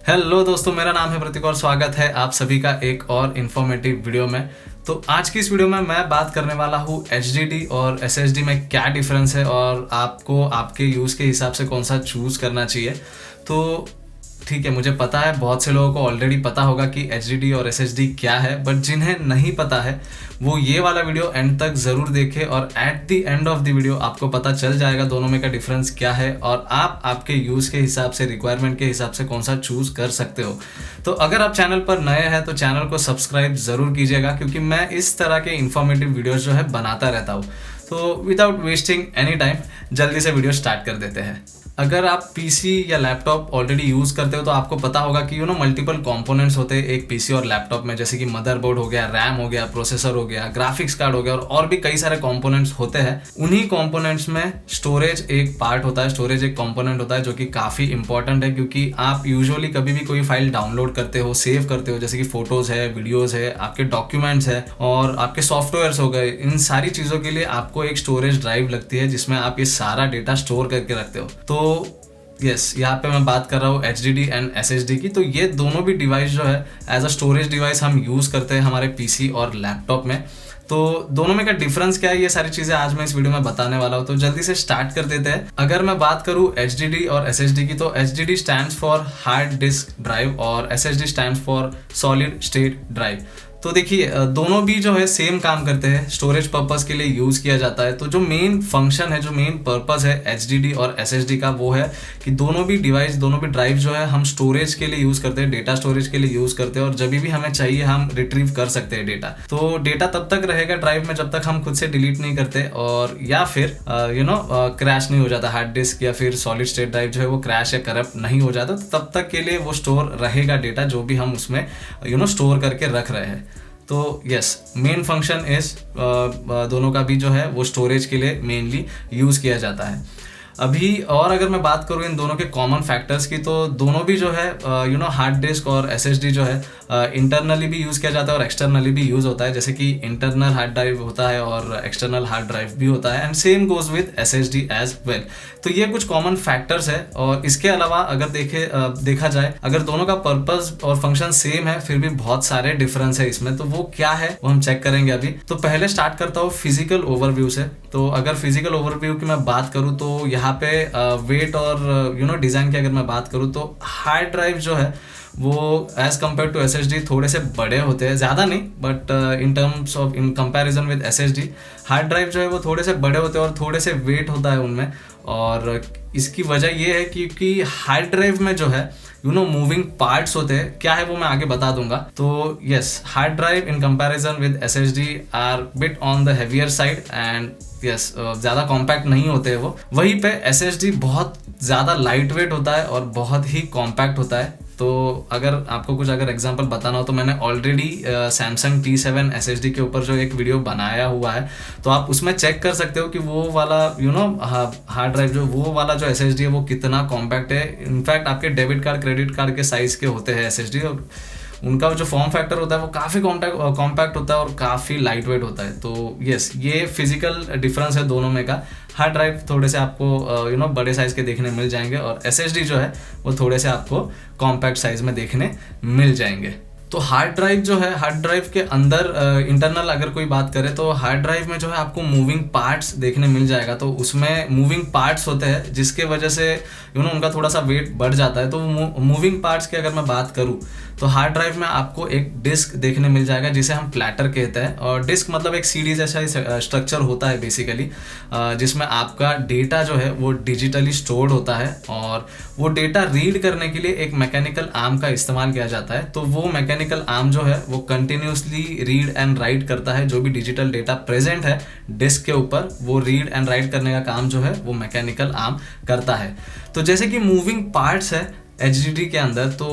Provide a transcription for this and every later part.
Hello दोस्तों, मेरा नाम है प्रतीक और स्वागत है आप सभी का एक और इन्फॉर्मेटिव वीडियो में। तो आज की इस वीडियो में मैं बात करने वाला हूँ HDD और SSD में क्या डिफरेंस है और आपको आपके यूज़ के हिसाब से कौन सा चूज़ करना चाहिए। तो ठीक है, मुझे पता है बहुत से लोगों को ऑलरेडी पता होगा कि HDD और SSD क्या है, बट जिन्हें नहीं पता है वो ये वाला वीडियो एंड तक ज़रूर देखें और at the end of the video आपको पता चल जाएगा दोनों में का डिफरेंस क्या है और आप आपके यूज़ के हिसाब से, रिक्वायरमेंट के हिसाब से कौन सा चूज़ कर सकते हो। तो अगर आप चैनल पर नए हैं तो चैनल को सब्सक्राइब ज़रूर कीजिएगा, क्योंकि मैं इस तरह के इन्फॉर्मेटिव वीडियोज़ जो है बनाता रहता हूँ। तो विदाउट वेस्टिंग एनी टाइम जल्दी से वीडियो स्टार्ट कर देते हैं। अगर आप पीसी या लैपटॉप ऑलरेडी यूज़ करते हो तो आपको पता होगा कि मल्टीपल कंपोनेंट्स होते हैं एक पीसी और लैपटॉप में, जैसे कि मदरबोर्ड हो गया, रैम हो गया, प्रोसेसर हो गया, ग्राफिक्स कार्ड हो गया और भी कई सारे कंपोनेंट्स होते हैं। उन्हीं कंपोनेंट्स में स्टोरेज एक पार्ट होता है, स्टोरेज एक कंपोनेंट होता है जो कि काफ़ी इंपॉर्टेंट है, क्योंकि आप यूजुअली कभी भी कोई फाइल डाउनलोड करते हो, सेव करते हो, जैसे कि फोटोज़ है, वीडियोज़ है, आपके डॉक्यूमेंट्स है और आपके सॉफ्टवेयर्स हो गए, इन सारी चीज़ों के लिए आपको एक स्टोरेज ड्राइव लगती है जिसमें आप ये सारा डेटा स्टोर करके रखते हो। तो यहाँ पे मैं बात कर रहा हूँ HDD एंड SSD की। तो ये दोनों भी डिवाइस जो है एज अ स्टोरेज डिवाइस हम यूज़ करते हैं हमारे पीसी और लैपटॉप में। तो दोनों में का डिफरेंस क्या है, ये सारी चीज़ें आज मैं इस वीडियो में बताने वाला हूँ। तो जल्दी से स्टार्ट कर देते हैं। अगर मैं बात करूँ HDD और SSD की, तो HDD stands for hard disk drive और SSD stands for solid state drive. तो देखिए, दोनों भी जो है सेम काम करते हैं, स्टोरेज पर्पस के लिए यूज़ किया जाता है। तो जो मेन फंक्शन है, जो मेन पर्पस है HDD और SSD का, वो है कि दोनों भी डिवाइस, दोनों भी ड्राइव जो है हम स्टोरेज के लिए यूज़ करते हैं, डेटा स्टोरेज के लिए यूज़ करते हैं और जब भी हमें चाहिए हम रिट्रीव कर सकते हैं डेटा। तो डेटा तब तक रहेगा ड्राइव में जब तक हम खुद से डिलीट नहीं करते और या फिर क्रैश नहीं हो जाता हार्ड डिस्क या फिर सॉलिड स्टेट ड्राइव जो है वो क्रैश या करप्ट नहीं हो जाता। तो तब तक के लिए वो स्टोर रहेगा डेटा जो भी हम उसमें स्टोर करके रख रहे हैं। तो यस, मेन फंक्शन इस दोनों का भी जो है वो स्टोरेज के लिए मेनली यूज़ किया जाता है अभी। और अगर मैं बात करूँ इन दोनों के कॉमन फैक्टर्स की, तो दोनों भी जो है हार्ड डिस्क और SSD जो है इंटरनली भी यूज़ किया जाता है और एक्सटर्नली भी यूज़ होता है। जैसे कि इंटरनल हार्ड ड्राइव होता है और एक्सटर्नल हार्ड ड्राइव भी होता है, and same goes with SSD as well. तो ये कुछ कॉमन फैक्टर्स है। और इसके अलावा अगर देखा जाए, अगर दोनों का पर्पस और फंक्शन सेम है फिर भी बहुत सारे डिफरेंस है इसमें। तो वो क्या है वो हम चेक करेंगे अभी। तो पहले स्टार्ट करता हूँ फिजिकल ओवरव्यू से। तो अगर फिजिकल ओवरव्यू की मैं बात करूँ तो यहाँ पे वेट और डिज़ाइन की अगर मैं बात करूँ तो हार्ड ड्राइव जो है वो एज कम्पेयर टू SSD थोड़े से बड़े होते हैं, ज़्यादा नहीं, but in comparison with SSD hard drive जो है वो थोड़े से बड़े होते हैं और थोड़े से वेट होता है उनमें। और इसकी वजह ये है क्योंकि हार्ड ड्राइव में जो है मूविंग पार्ट्स होते हैं। क्या है वो मैं आगे बता दूंगा। तो yes, hard drive in comparison with SSD are bit on the heavier side and yes, ज़्यादा कॉम्पैक्ट नहीं होते हैं वो। वहीं पे SSD बहुत ज़्यादा लाइट वेट होता है और बहुत ही कॉम्पैक्ट होता है। तो अगर आपको कुछ एग्जांपल बताना हो तो मैंने ऑलरेडी Samsung T7 SSD के ऊपर जो एक वीडियो बनाया हुआ है, तो आप उसमें चेक कर सकते हो कि वो वाला हार्ड ड्राइव जो वो वाला जो SSD है वो कितना कॉम्पैक्ट है। इनफैक्ट आपके डेबिट कार्ड, क्रेडिट कार्ड के साइज के होते हैं SSD और उनका जो फॉर्म फैक्टर होता है वो काफ़ी कॉम्पैक्ट होता है और काफ़ी लाइट वेट होता है। तो यस, ये फिजिकल डिफरेंस है दोनों में का। हार्ड ड्राइव थोड़े से आपको बड़े साइज़ के देखने मिल जाएंगे और SSD जो है वो थोड़े से आपको कॉम्पैक्ट साइज़ में देखने मिल जाएंगे। तो हार्ड ड्राइव जो है, हार्ड ड्राइव के अंदर इंटरनल अगर कोई बात करे तो हार्ड ड्राइव में जो है आपको मूविंग पार्ट्स देखने मिल जाएगा। तो उसमें मूविंग पार्ट्स होते हैं जिसके वजह से उनका थोड़ा सा वेट बढ़ जाता है। तो मूविंग पार्ट्स की अगर मैं बात करूँ तो हार्ड ड्राइव में आपको एक डिस्क देखने मिल जाएगा जिसे हम प्लेटर कहते हैं। और डिस्क मतलब एक सीडी जैसा स्ट्रक्चर होता है बेसिकली, जिसमें आपका डेटा जो है वो डिजिटली स्टोर्ड होता है और वो डेटा रीड करने के लिए एक मैकेनिकल आर्म का इस्तेमाल किया जाता है। तो वो मैकेनिकल आर्म जो है वो कंटिन्यूसली रीड एंड राइट करता है। जो भी डिजिटल डेटा प्रेजेंट है डिस्क के ऊपर, वो रीड एंड राइट करने का काम जो है वो मैकेनिकल आर्म करता है। तो जैसे कि मूविंग पार्ट्स है HDD के अंदर, तो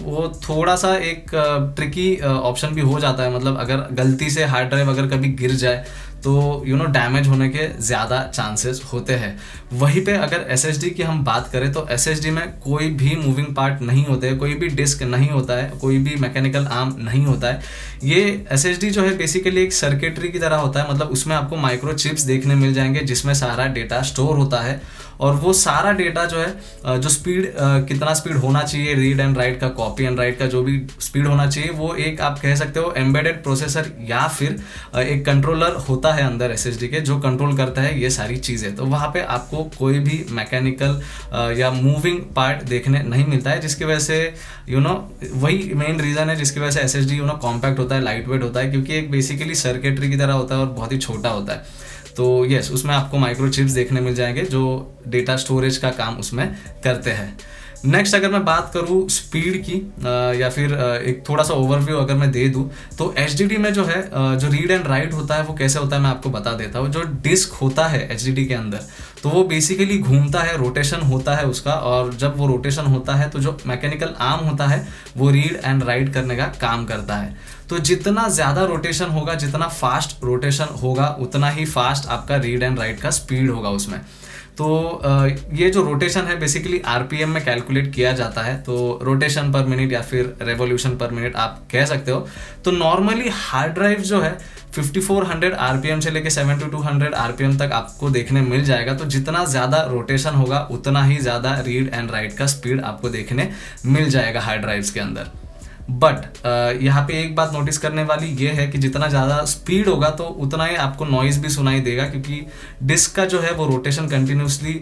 वो थोड़ा सा एक ट्रिकी ऑप्शन भी हो जाता है। मतलब अगर गलती से हार्ड ड्राइव अगर कभी गिर जाए तो डैमेज होने के ज़्यादा चांसेस होते हैं। वहीं पे अगर SSD की हम बात करें तो SSD में कोई भी मूविंग पार्ट नहीं होते हैं, कोई भी डिस्क नहीं होता है, कोई भी मैकेनिकल आर्म नहीं होता है। ये SSD जो है बेसिकली एक सर्किटरी की तरह होता है, मतलब उसमें आपको माइक्रो चिप्स देखने मिल जाएंगे जिसमें सारा डेटा स्टोर होता है, और वो सारा डेटा जो है जो स्पीड कितना स्पीड होना चाहिए, रीड एंड राइट का, कॉपी एंड राइट का जो भी स्पीड होना चाहिए, वो एक आप कह सकते हो एम्बेडेड प्रोसेसर या फिर एक कंट्रोलर होता है अंदर SSD के जो कंट्रोल करता है ये सारी चीज़ें। तो वहाँ पे आपको कोई भी मैकेनिकल या मूविंग पार्ट देखने नहीं मिलता है, जिसकी वजह से वही मेन रीज़न है जिसकी वजह से SSD कॉम्पैक्ट होता है, लाइट वेट होता है, क्योंकि एक बेसिकली सर्किटरी की तरह होता है और बहुत ही छोटा होता है। तो यस, उसमें आपको माइक्रो चिप्स देखने मिल जाएंगे जो डेटा स्टोरेज का काम उसमें करते हैं। नेक्स्ट अगर मैं बात करूँ स्पीड की या फिर एक थोड़ा सा ओवरव्यू अगर मैं दे दूँ, तो HDD में जो है जो रीड एंड राइट होता है वो कैसे होता है मैं आपको बता देता हूँ। जो डिस्क होता है HDD के अंदर, तो वो बेसिकली घूमता है, रोटेशन होता है उसका, और जब वो रोटेशन होता है तो जो मैकेनिकल आर्म होता है वो रीड एंड राइट करने का काम करता है। तो जितना ज़्यादा रोटेशन होगा, जितना फास्ट रोटेशन होगा, उतना ही फास्ट आपका रीड एंड राइट का स्पीड होगा उसमें। तो ये जो रोटेशन है बेसिकली RPM में कैलकुलेट किया जाता है, तो रोटेशन पर मिनट या फिर रेवोल्यूशन पर मिनट आप कह सकते हो। तो नॉर्मली हार्ड ड्राइव जो है 5400 RPM से लेके 7200 RPM तक आपको देखने मिल जाएगा। तो जितना ज़्यादा रोटेशन होगा उतना ही ज़्यादा रीड एंड राइट का स्पीड आपको देखने मिल जाएगा हार्ड ड्राइव्स के अंदर। बट यहाँ पे एक बात नोटिस करने वाली ये है कि जितना ज़्यादा स्पीड होगा तो उतना ही आपको नॉइज़ भी सुनाई देगा, क्योंकि डिस्क का जो है वो रोटेशन कंटिन्यूसली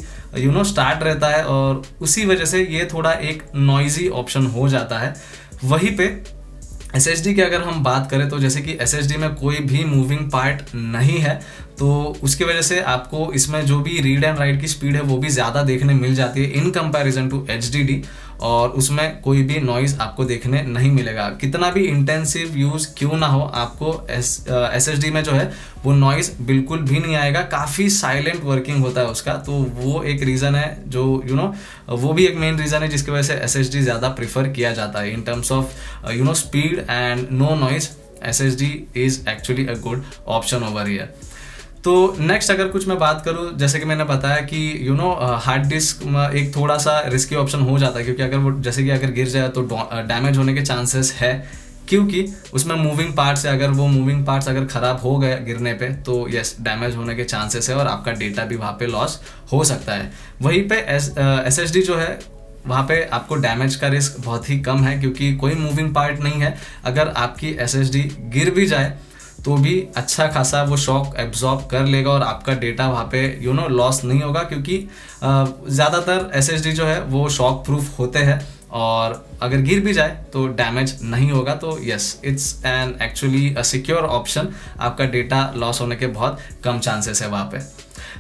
स्टार्ट रहता है, और उसी वजह से ये थोड़ा एक नॉइजी ऑप्शन हो जाता है। वहीं पे SSD की अगर हम बात करें तो जैसे कि SSD में कोई भी मूविंग पार्ट नहीं है, तो उसकी वजह से आपको इसमें जो भी रीड एंड राइट की स्पीड है वो भी ज़्यादा देखने मिल जाती है इन कंपैरिजन टू HDD, और उसमें कोई भी नॉइज़ आपको देखने नहीं मिलेगा। कितना भी इंटेंसिव यूज़ क्यों ना हो, आपको SSD में जो है वो नॉइज़ बिल्कुल भी नहीं आएगा, काफ़ी साइलेंट वर्किंग होता है उसका। तो वो एक रीज़न है जो वो भी एक मेन रीज़न है जिसकी वजह से SSD ज़्यादा प्रीफर किया जाता है in terms of speed and no noise. SSD is actually a good option over here. तो नेक्स्ट अगर कुछ मैं बात करूँ, जैसे कि मैंने बताया कि हार्ड डिस्क एक थोड़ा सा रिस्की ऑप्शन हो जाता है, क्योंकि अगर वो जैसे कि अगर गिर जाए तो डैमेज होने के चांसेस है, क्योंकि उसमें मूविंग पार्ट्स है। अगर वो मूविंग पार्ट्स अगर ख़राब हो गए गिरने पे तो यस, डैमेज होने के चांसेस है और आपका डेटा भी वहाँ पे लॉस हो सकता है। वहीं पे SSD जो है वहाँ पे आपको डैमेज का रिस्क बहुत ही कम है, क्योंकि कोई मूविंग पार्ट नहीं है। अगर आपकी SSD गिर भी जाए तो भी अच्छा खासा वो शॉक एब्जॉर्ब कर लेगा और आपका डेटा वहाँ पे लॉस नहीं होगा, क्योंकि ज़्यादातर SSD जो है वो शॉक प्रूफ होते हैं, और अगर गिर भी जाए तो डैमेज नहीं होगा। तो yes, it's an actually a secure option, आपका डेटा लॉस होने के बहुत कम चांसेस है वहाँ पे।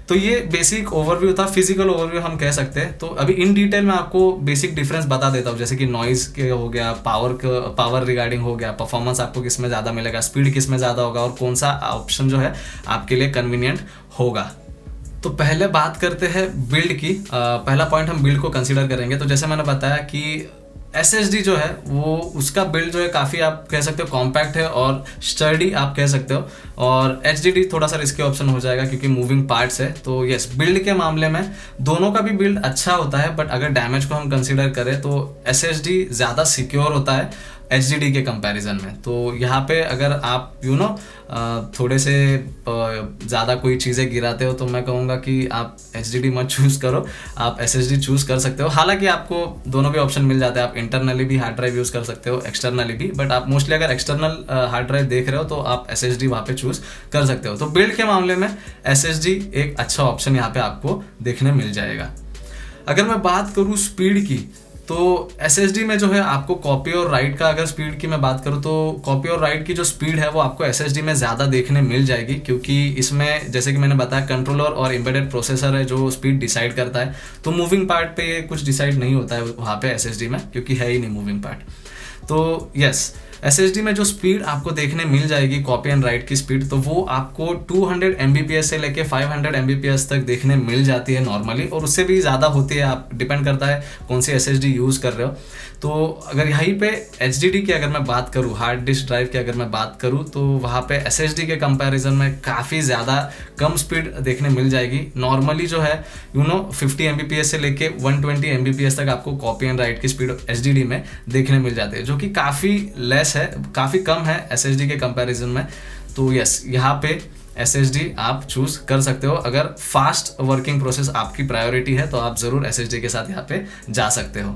तो ये बेसिक ओवरव्यू था, फिजिकल ओवरव्यू हम कह सकते हैं। तो अभी इन डिटेल में आपको बेसिक डिफरेंस बता देता हूँ, जैसे कि नॉइज़ के हो गया, पावर रिगार्डिंग हो गया, परफॉर्मेंस आपको किस में ज़्यादा मिलेगा, स्पीड किस में ज़्यादा होगा, और कौन सा ऑप्शन जो है आपके लिए कन्वीनियंट होगा। तो पहले बात करते हैं बिल्ड की। पहला पॉइंट हम बिल्ड को कंसीडर करेंगे। तो जैसे मैंने बताया कि SSD जो है वो उसका बिल्ड जो है काफ़ी आप कह सकते हो कॉम्पैक्ट है और स्टर्डी आप कह सकते हो, और HDD थोड़ा सा रिस्की ऑप्शन हो जाएगा क्योंकि मूविंग पार्ट्स है। तो यस, बिल्ड के मामले में दोनों का भी बिल्ड अच्छा होता है, बट अगर डैमेज को हम कंसीडर करें तो SSD ज़्यादा सिक्योर होता है HDD के कंपैरिजन में। तो यहाँ पे अगर आप थोड़े से ज़्यादा कोई चीज़ें गिराते हो तो मैं कहूँगा कि आप HDD मत चूज़ करो, आप SSD चूज़ कर सकते हो। हालांकि आपको दोनों भी ऑप्शन मिल जाते हैं, आप इंटरनली भी हार्ड ड्राइव यूज़ कर सकते हो, एक्सटर्नली भी, बट आप मोस्टली अगर एक्सटर्नल हार्ड ड्राइव देख रहे हो तो आप SSD वहाँ पे चूज़ कर सकते हो। तो बिल्ड के मामले में SSD एक अच्छा ऑप्शन यहाँ पे आपको देखने मिल जाएगा। अगर मैं बात करूँ स्पीड की, तो SSD में जो है आपको कॉपी और राइट का, अगर स्पीड की मैं बात करूँ तो कॉपी और राइट की जो स्पीड है वो आपको SSD में ज़्यादा देखने मिल जाएगी, क्योंकि इसमें जैसे कि मैंने बताया कंट्रोलर और एम्बेडेड प्रोसेसर है जो स्पीड डिसाइड करता है। तो मूविंग पार्ट पे कुछ डिसाइड नहीं होता है वहाँ पे SSD में, क्योंकि है ही नहीं मूविंग पार्ट। तो यस, SSD में जो स्पीड आपको देखने मिल जाएगी कॉपी एंड राइट की स्पीड, तो वो आपको 200 Mbps से लेके 500 Mbps तक देखने मिल जाती है नॉर्मली, और उससे भी ज़्यादा होती है, आप डिपेंड करता है कौन सी SSD यूज़ कर रहे हो। तो अगर यहीं पे HDD की अगर मैं बात करूँ, हार्ड डिस्क ड्राइव की अगर मैं बात करूँ, तो वहाँ पे SSD के कंपैरिजन में काफ़ी ज़्यादा कम स्पीड देखने मिल जाएगी। नॉर्मली जो है 50 Mbps से लेके 120 Mbps तक आपको कॉपी एंड राइट की स्पीड HDD में देखने मिल जाती है, जो कि काफ़ी लेस है, काफ़ी कम है SSD के कंपैरिजन में। तो यस, यहाँ पे SSD आप चूज कर सकते हो। अगर फास्ट वर्किंग प्रोसेस आपकी प्रायोरिटी है तो आप ज़रूर SSD के साथ यहाँ पे जा सकते हो।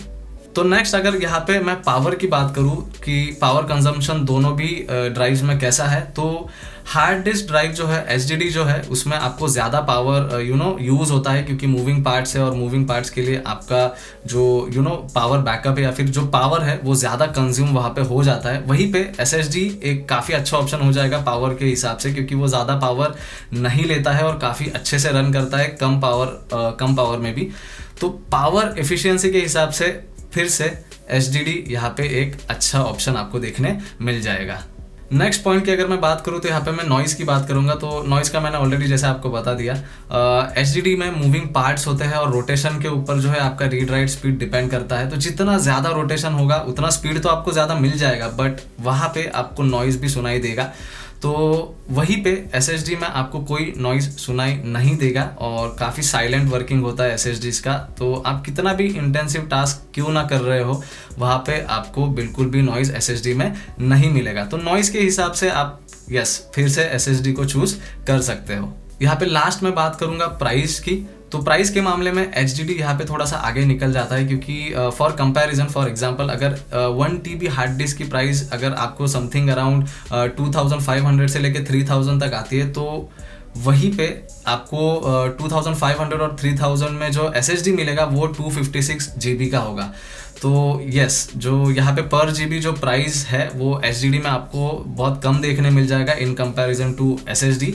तो नेक्स्ट अगर यहाँ पे मैं पावर की बात करूँ कि पावर कंजम्पशन दोनों भी ड्राइव्स में कैसा है, तो हार्ड डिस्क ड्राइव जो है HDD जो है उसमें आपको ज़्यादा पावर यूज़ होता है, क्योंकि मूविंग पार्ट्स है और मूविंग पार्ट्स के लिए आपका जो पावर बैकअप है या फिर जो पावर है वो ज़्यादा कंज्यूम वहाँ पे हो जाता है। वहीं पे SSD एक काफ़ी अच्छा ऑप्शन हो जाएगा पावर के हिसाब से, क्योंकि वो ज़्यादा पावर नहीं लेता है और काफ़ी अच्छे से रन करता है कम पावर में भी। तो पावर एफिशिएंसी के हिसाब से फिर से HDD यहाँ पे एक अच्छा ऑप्शन आपको देखने मिल जाएगा। नेक्स्ट पॉइंट की अगर मैं बात करूँ तो यहाँ पे मैं नॉइज़ की बात करूँगा। तो नॉइज़ का मैंने ऑलरेडी जैसे आपको बता दिया, HDD में मूविंग पार्ट्स होते हैं और रोटेशन के ऊपर जो है आपका रीड राइट स्पीड डिपेंड करता है। तो जितना ज़्यादा रोटेशन होगा उतना स्पीड तो आपको ज़्यादा मिल जाएगा, बट वहाँ पे आपको नॉइज़ भी सुनाई देगा। तो वहीं पे SSD में आपको कोई नॉइज़ सुनाई नहीं देगा और काफ़ी साइलेंट वर्किंग होता है SSDs का। तो आप कितना भी इंटेंसिव टास्क क्यों ना कर रहे हो, वहाँ पे आपको बिल्कुल भी नॉइज़ SSD में नहीं मिलेगा। तो नॉइज़ के हिसाब से आप फिर से SSD को चूज़ कर सकते हो। यहाँ पे लास्ट में बात करूँगा प्राइस की। तो प्राइस के मामले में HDD यहाँ पे थोड़ा सा आगे निकल जाता है, क्योंकि फॉर कंपैरिजन, फॉर एग्जांपल अगर 1 TB हार्ड डिस्क की प्राइस अगर आपको समथिंग अराउंड 2500 से लेके 3000 तक आती है, तो वहीं पे आपको 2500 और 3000 में जो SSD मिलेगा वो 256 GB का होगा। तो यस, जो यहाँ पे पर GB जो प्राइस है वो HDD में आपको बहुत कम देखने मिल जाएगा in comparison to SSD।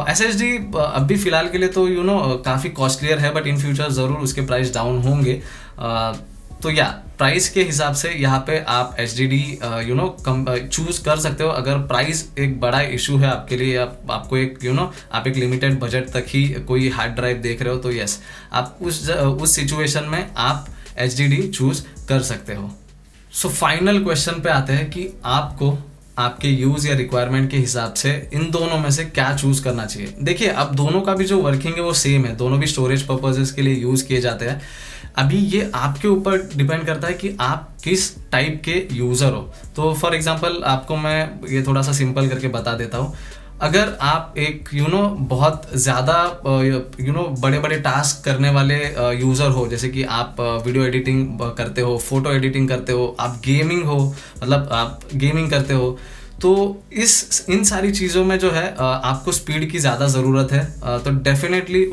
SSD अभी फ़िलहाल के लिए तो काफ़ी कॉस्टलियर है, बट इन फ्यूचर ज़रूर उसके प्राइस डाउन होंगे। तो या प्राइस के हिसाब से यहाँ पे आप HDD चूज़ कर सकते हो। अगर प्राइस एक बड़ा इशू है आपके लिए, आपको एक आप एक लिमिटेड बजट तक ही कोई हार्ड ड्राइव देख रहे हो, तो यस, आप उस सिचुएशन में आप HDD चूज़ कर सकते हो। सो फाइनल क्वेश्चन पे आते हैं कि आपको आपके यूज़ या रिक्वायरमेंट के हिसाब से इन दोनों में से क्या चूज़ करना चाहिए। देखिए, अब दोनों का भी जो वर्किंग है वो सेम है, दोनों भी स्टोरेज पर्पसेस के लिए यूज़ किए जाते हैं। अभी ये आपके ऊपर डिपेंड करता है कि आप किस टाइप के यूज़र हो। तो फॉर एग्जांपल आपको मैं ये थोड़ा सा सिंपल करके बता देता हूँ। अगर आप एक बहुत ज़्यादा बड़े बड़े टास्क करने वाले यूज़र हो, जैसे कि आप वीडियो एडिटिंग करते हो, फोटो एडिटिंग करते हो, आप गेमिंग हो, मतलब आप गेमिंग करते हो, तो इन सारी चीज़ों में जो है आपको स्पीड की ज़्यादा ज़रूरत है। तो डेफिनेटली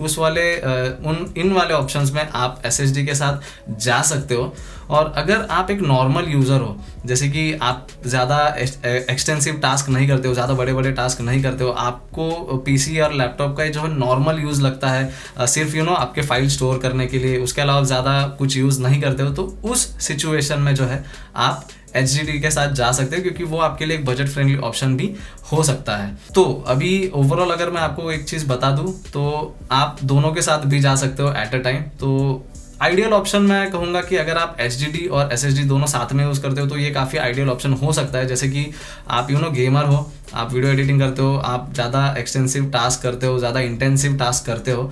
इन वाले ऑप्शंस में आप SSD के साथ जा सकते हो। और अगर आप एक नॉर्मल यूज़र हो, जैसे कि आप ज़्यादा एक्सटेंसिव टास्क नहीं करते हो, ज़्यादा बड़े बड़े टास्क नहीं करते हो, आपको PC और लैपटॉप का जो है नॉर्मल यूज़ लगता है, सिर्फ आपके फाइल स्टोर करने के लिए, उसके अलावा ज़्यादा कुछ यूज़ नहीं करते हो, तो उस सिचुएशन में जो है आप HDD के साथ जा सकते हो, क्योंकि वो आपके लिए एक बजट फ्रेंडली ऑप्शन भी हो सकता है। तो अभी ओवरऑल अगर मैं आपको एक चीज़ बता दूं, तो आप दोनों के साथ भी जा सकते हो एट अ टाइम। तो आइडियल ऑप्शन मैं कहूँगा कि अगर आप HDD और SSD दोनों साथ में यूज़ करते हो तो ये काफ़ी आइडियल ऑप्शन हो सकता है। जैसे कि आप गेमर हो, आप वीडियो एडिटिंग करते हो, आप ज़्यादा एक्सटेंसिव टास्क करते हो, ज़्यादा इंटेंसिव टास्क करते हो,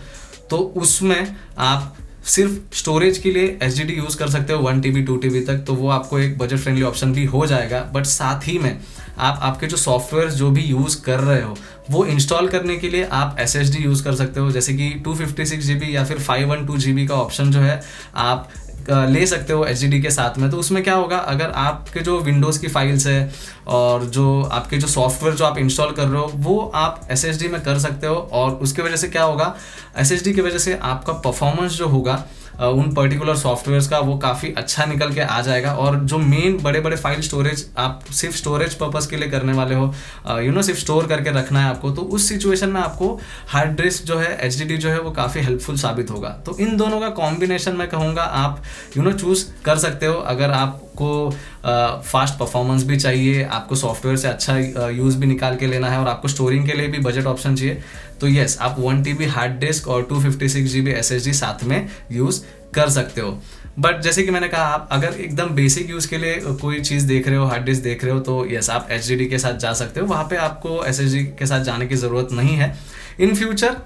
तो उसमें आप सिर्फ स्टोरेज के लिए HDD यूज़ कर सकते हो 1 TB 2 TB तक, तो वो आपको एक बजट फ्रेंडली ऑप्शन भी हो जाएगा। बट साथ ही में आप आपके जो सॉफ्टवेयर जो भी यूज़ कर रहे हो वो इंस्टॉल करने के लिए आप SSD यूज़ कर सकते हो, जैसे कि 256 GB या फिर 512 GB का ऑप्शन जो है आप ले सकते हो HDD के साथ में। तो उसमें क्या होगा, अगर आपके जो विंडोज़ की फाइल्स है और जो आपके जो सॉफ्टवेयर जो आप इंस्टॉल कर रहे हो वो आप SSD में कर सकते हो, और उसके वजह से क्या होगा, SSD की वजह से आपका परफॉर्मेंस जो होगा उन पर्टिकुलर सॉफ्टवेयर्स का वो काफ़ी अच्छा निकल के आ जाएगा। और जो मेन बड़े बड़े फाइल स्टोरेज आप सिर्फ स्टोरेज पर्पस के लिए करने वाले हो, सिर्फ स्टोर करके रखना है आपको, तो उस सिचुएशन में आपको हार्ड डिस्क जो है HDD जो है वो काफ़ी हेल्पफुल साबित होगा। तो इन दोनों का कॉम्बिनेशन मैं कहूँगा आप चूज़ कर सकते हो। अगर आप आपको फास्ट परफॉर्मेंस भी चाहिए, आपको सॉफ्टवेयर से अच्छा यूज़ भी निकाल के लेना है और आपको स्टोरिंग के लिए भी बजट ऑप्शन चाहिए, तो यस आप 1 TB हार्ड डिस्क और 256 GB SSD साथ में यूज़ कर सकते हो। बट जैसे कि मैंने कहा, आप अगर एकदम बेसिक यूज़ के लिए कोई चीज़ देख रहे हो, हार्ड डिस्क देख रहे हो, तो यस आप HDD के साथ जा सकते हो, वहाँ पे आपको SSD के साथ जाने की ज़रूरत नहीं है। इन फ्यूचर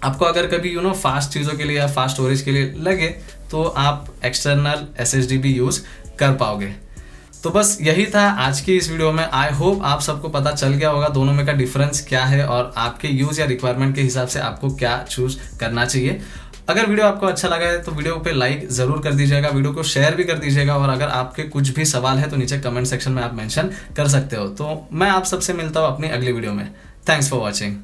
आपको अगर कभी फास्ट चीज़ों के लिए या फास्ट स्टोरेज के लिए लगे तो आप एक्सटर्नल SSD भी यूज़ कर पाओगे। तो बस यही था आज की इस वीडियो में। आई होप आप सबको पता चल गया होगा दोनों में का डिफरेंस क्या है और आपके यूज़ या रिक्वायरमेंट के हिसाब से आपको क्या चूज करना चाहिए। अगर वीडियो आपको अच्छा लगा है तो वीडियो पे लाइक ज़रूर कर दीजिएगा, वीडियो को शेयर भी कर दीजिएगा, और अगर आपके कुछ भी सवाल है तो नीचे कमेंट सेक्शन में आप मेंशन कर सकते हो। तो मैं आप सबसे मिलता हूँ अपनी अगली वीडियो में। Thanks for watching.